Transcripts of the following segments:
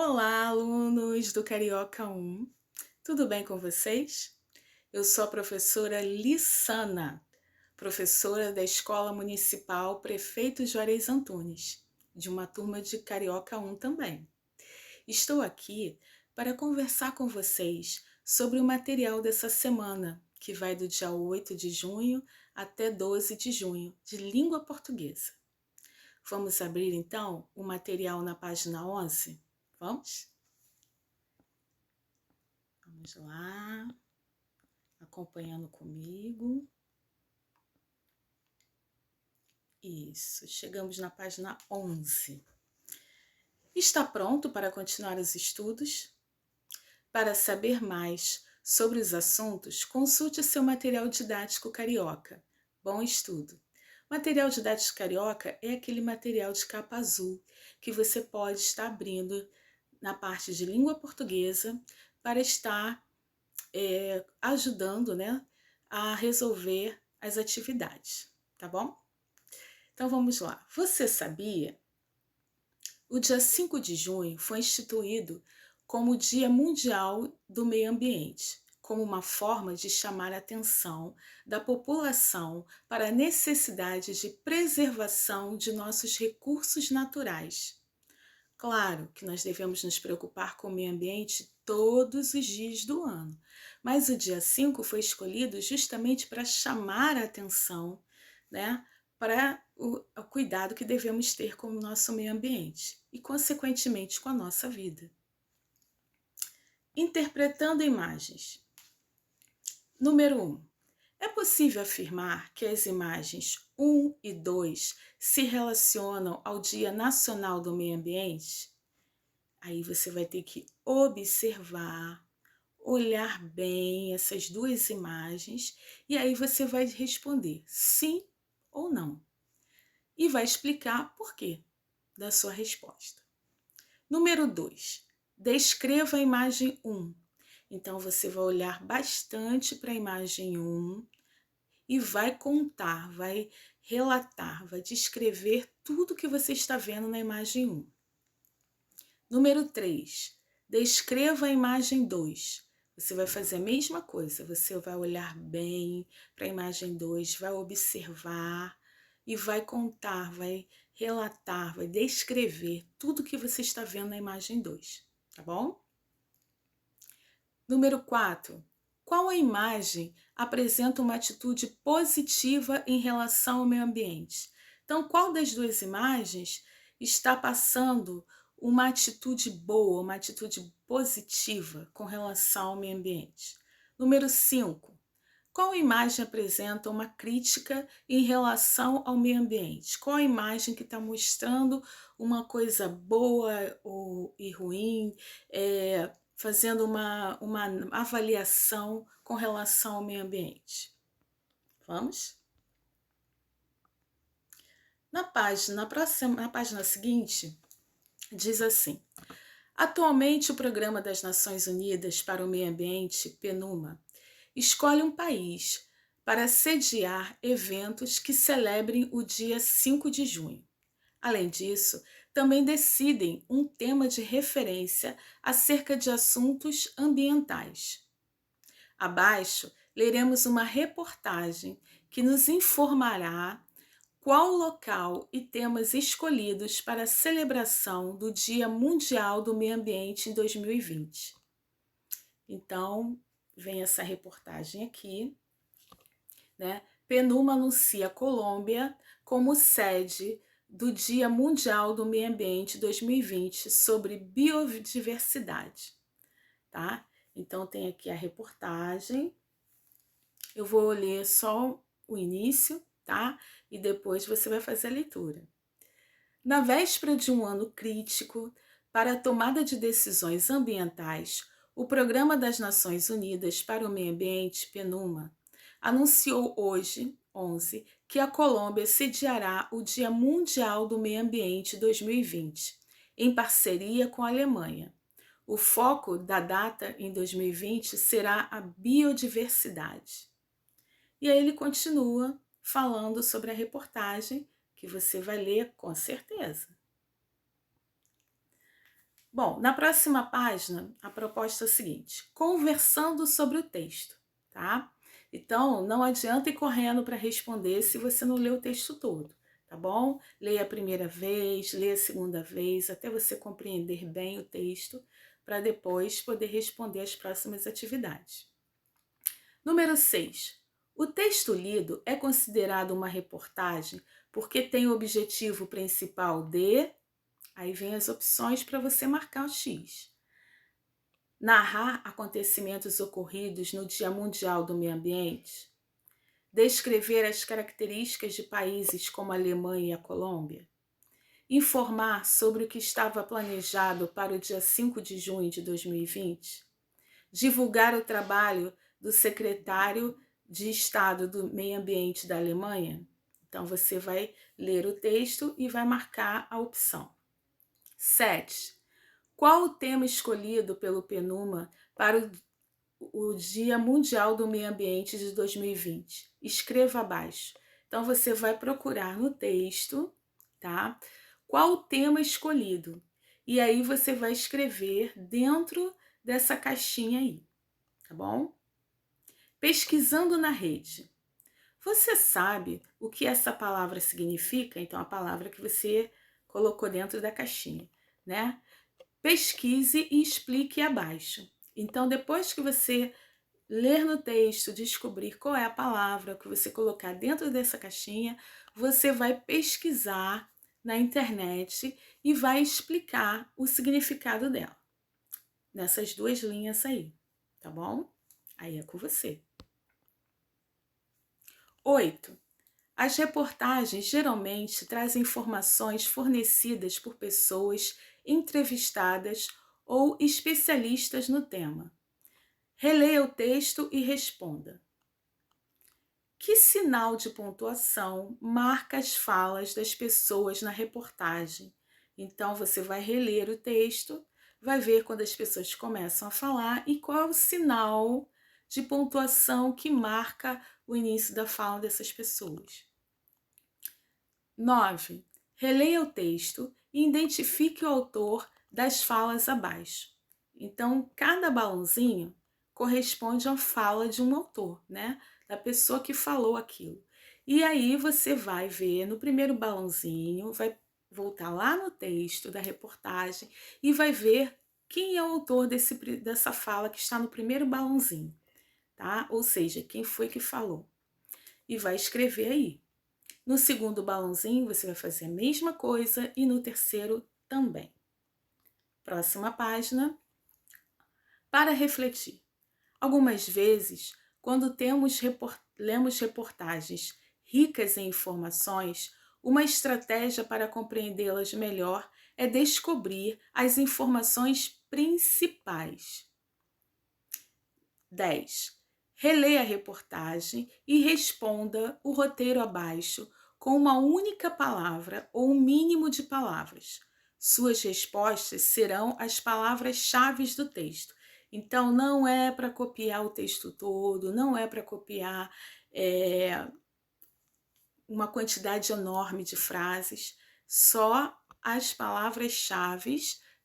Olá, alunos do Carioca 1. Tudo bem com vocês? Eu sou a professora Lissana, professora da Escola Municipal Prefeito Juarez Antunes, de uma turma de Carioca 1 também. Estou aqui para conversar com vocês sobre o material dessa semana, que vai do dia 8 de junho até 12 de junho, de língua portuguesa. Vamos abrir então o material na página 11? Vamos? Vamos lá, acompanhando comigo. Isso, chegamos na página 11. Está pronto para continuar os estudos? Para saber mais sobre os assuntos, consulte seu material didático carioca. Bom estudo! Material didático carioca é aquele material de capa azul que você pode estar abrindo na parte de língua portuguesa para estar ajudando, né, a resolver as atividades, tá bom? Então vamos lá. Você sabia? O dia 5 de junho foi instituído como o Dia Mundial do Meio Ambiente, como uma forma de chamar a atenção da população para a necessidade de preservação de nossos recursos naturais. Claro que nós devemos nos preocupar com o meio ambiente todos os dias do ano, mas o dia 5 foi escolhido justamente para chamar a atenção, né, para o cuidado que devemos ter com o nosso meio ambiente e, consequentemente, com a nossa vida. Interpretando imagens. Número 1. É possível afirmar que as imagens 1 e 2 se relacionam ao Dia Nacional do Meio Ambiente? Aí você vai ter que observar, olhar bem essas duas imagens e aí você vai responder sim ou não. E vai explicar por quê da sua resposta. Número 2. Descreva a imagem 1. Então você vai olhar bastante para a imagem 1 e vai contar, vai relatar, vai descrever tudo que você está vendo na imagem 1. Número 3. Descreva a imagem 2. Você vai fazer a mesma coisa, você vai olhar bem para a imagem 2, vai observar e vai contar, vai relatar, vai descrever tudo que você está vendo na imagem 2, tá bom? Número 4. Qual a imagem apresenta uma atitude positiva em relação ao meio ambiente? Então, qual das duas imagens está passando uma atitude boa, uma atitude positiva com relação ao meio ambiente? Número 5. Qual imagem apresenta uma crítica em relação ao meio ambiente? Qual a imagem que está mostrando uma coisa boa e ruim, fazendo uma avaliação com relação ao meio ambiente? Vamos? Na página seguinte, diz assim: atualmente, o Programa das Nações Unidas para o Meio Ambiente, PNUMA, escolhe um país para sediar eventos que celebrem o dia 5 de junho. Além disso, também decidem um tema de referência acerca de assuntos ambientais. Abaixo, leremos uma reportagem que nos informará qual o local e temas escolhidos para a celebração do Dia Mundial do Meio Ambiente em 2020. Então, vem essa reportagem aqui, né? PNUMA anuncia a Colômbia como sede do Dia Mundial do Meio Ambiente 2020 sobre biodiversidade, tá? Então, tem aqui a reportagem. Eu vou ler só o início, tá? E depois você vai fazer a leitura. Na véspera de um ano crítico para a tomada de decisões ambientais, o Programa das Nações Unidas para o Meio Ambiente, PNUMA, anunciou hoje, 11, que a Colômbia sediará o Dia Mundial do Meio Ambiente 2020, em parceria com a Alemanha. O foco da data em 2020 será a biodiversidade. E aí ele continua falando sobre a reportagem, que você vai ler com certeza. Bom, na próxima página, a proposta é a seguinte: conversando sobre o texto, tá? Então, não adianta ir correndo para responder se você não lê o texto todo, tá bom? Leia a primeira vez, leia a segunda vez, até você compreender bem o texto, para depois poder responder as próximas atividades. Número 6. O texto lido é considerado uma reportagem porque tem o objetivo principal de... Aí vem as opções para você marcar o X. Narrar acontecimentos ocorridos no Dia Mundial do Meio Ambiente. Descrever as características de países como a Alemanha e a Colômbia. Informar sobre o que estava planejado para o dia 5 de junho de 2020. Divulgar o trabalho do secretário de Estado do Meio Ambiente da Alemanha. Então, você vai ler o texto e vai marcar a opção. 7. Qual o tema escolhido pelo PNUMA para o Dia Mundial do Meio Ambiente de 2020? Escreva abaixo. Então, você vai procurar no texto, tá? Qual o tema escolhido? E aí você vai escrever dentro dessa caixinha aí, tá bom? Pesquisando na rede. Você sabe o que essa palavra significa? Então, a palavra que você colocou dentro da caixinha, né? Pesquise e explique abaixo. Então, depois que você ler no texto, descobrir qual é a palavra que você colocar dentro dessa caixinha, você vai pesquisar na internet e vai explicar o significado dela. Nessas duas linhas aí, tá bom? Aí é com você. 8. As reportagens geralmente trazem informações fornecidas por pessoas entrevistadas ou especialistas no tema. Releia o texto e responda. Que sinal de pontuação marca as falas das pessoas na reportagem? Então, você vai reler o texto, vai ver quando as pessoas começam a falar e qual é o sinal de pontuação que marca o início da fala dessas pessoas. 9. Releia o texto e identifique o autor das falas abaixo. Então, cada balãozinho corresponde a uma fala de um autor, né? Da pessoa que falou aquilo. E aí você vai ver no primeiro balãozinho, vai voltar lá no texto da reportagem e vai ver quem é o autor dessa fala que está no primeiro balãozinho, tá? Ou seja, quem foi que falou. E vai escrever aí. No segundo balãozinho, você vai fazer a mesma coisa e no terceiro também. Próxima página. Para refletir. Algumas vezes, quando lemos reportagens ricas em informações, uma estratégia para compreendê-las melhor é descobrir as informações principais. 10. Releia a reportagem e responda o roteiro abaixo com uma única palavra ou um mínimo de palavras. Suas respostas serão as palavras-chave do texto. Então, não é para copiar o texto todo, não é para copiar uma quantidade enorme de frases, só as palavras-chave,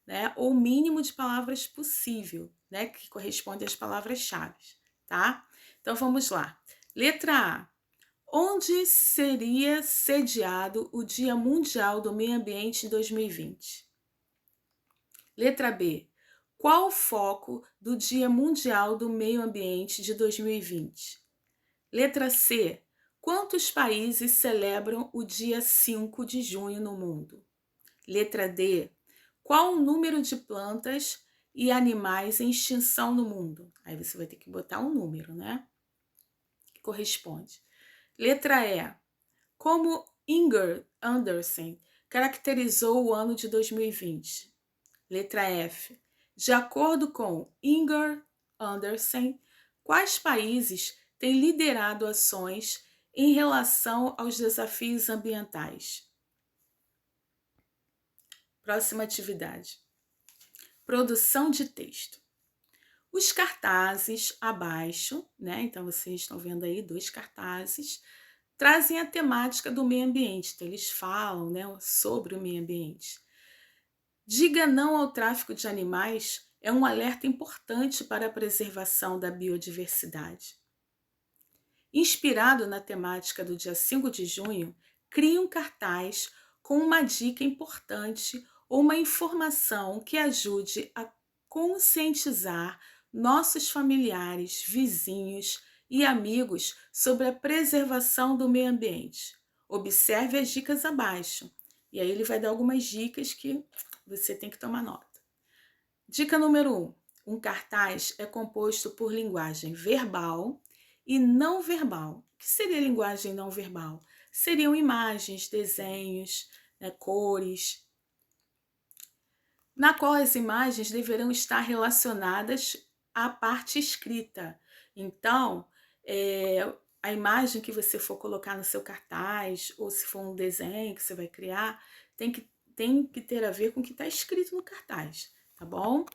né, ou o mínimo de palavras possível, né, que corresponde às palavras-chave, tá? Então, vamos lá. Letra A. Onde seria sediado o Dia Mundial do Meio Ambiente em 2020? Letra B. Qual o foco do Dia Mundial do Meio Ambiente de 2020? Letra C. Quantos países celebram o dia 5 de junho no mundo? Letra D. Qual o número de plantas e animais em extinção no mundo? Aí você vai ter que botar um número, né? Que corresponde. Letra E. Como Inger Andersen caracterizou o ano de 2020? Letra F. De acordo com Inger Andersen, quais países têm liderado ações em relação aos desafios ambientais? Próxima atividade. Produção de texto. Os cartazes abaixo, né? Então vocês estão vendo aí 2 cartazes, trazem a temática do meio ambiente. Então, eles falam, né, sobre o meio ambiente. Diga não ao tráfico de animais é um alerta importante para a preservação da biodiversidade. Inspirado na temática do dia 5 de junho, crie um cartaz com uma dica importante ou uma informação que ajude a conscientizar nossos familiares, vizinhos e amigos sobre a preservação do meio ambiente. Observe as dicas abaixo. E aí ele vai dar algumas dicas que você tem que tomar nota. Dica número 1. Um cartaz é composto por linguagem verbal e não verbal. O que seria linguagem não verbal? Seriam imagens, desenhos, cores, na qual as imagens deverão estar relacionadas à parte escrita. Então, a imagem que você for colocar no seu cartaz, ou se for um desenho que você vai criar, tem que ter a ver com o que está escrito no cartaz, tá bom?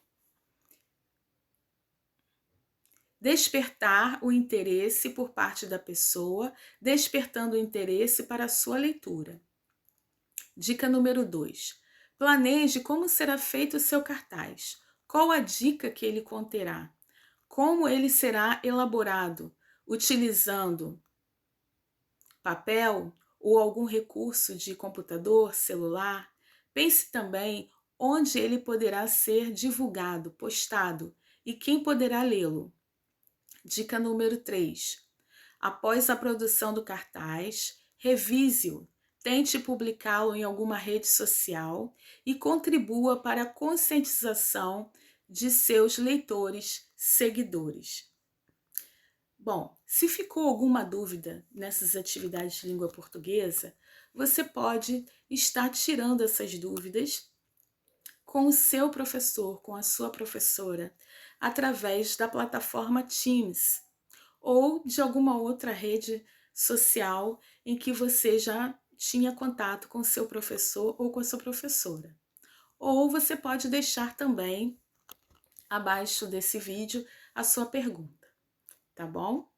Despertar o interesse por parte da pessoa, despertando o interesse para a sua leitura. Dica número 2. Planeje como será feito o seu cartaz. Qual a dica que ele conterá? Como ele será elaborado? Utilizando papel ou algum recurso de computador, celular? Pense também onde ele poderá ser divulgado, postado e quem poderá lê-lo. Dica número 3. Após a produção do cartaz, revise-o, tente publicá-lo em alguma rede social e contribua para a conscientização de seus leitores, seguidores. Bom, se ficou alguma dúvida nessas atividades de língua portuguesa, você pode estar tirando essas dúvidas com o seu professor, com a sua professora, através da plataforma Teams ou de alguma outra rede social em que você já tinha contato com o seu professor ou com a sua professora. Ou você pode deixar também abaixo desse vídeo a sua pergunta, tá bom?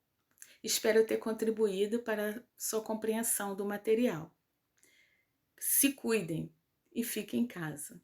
Espero ter contribuído para a sua compreensão do material. Se cuidem e fiquem em casa.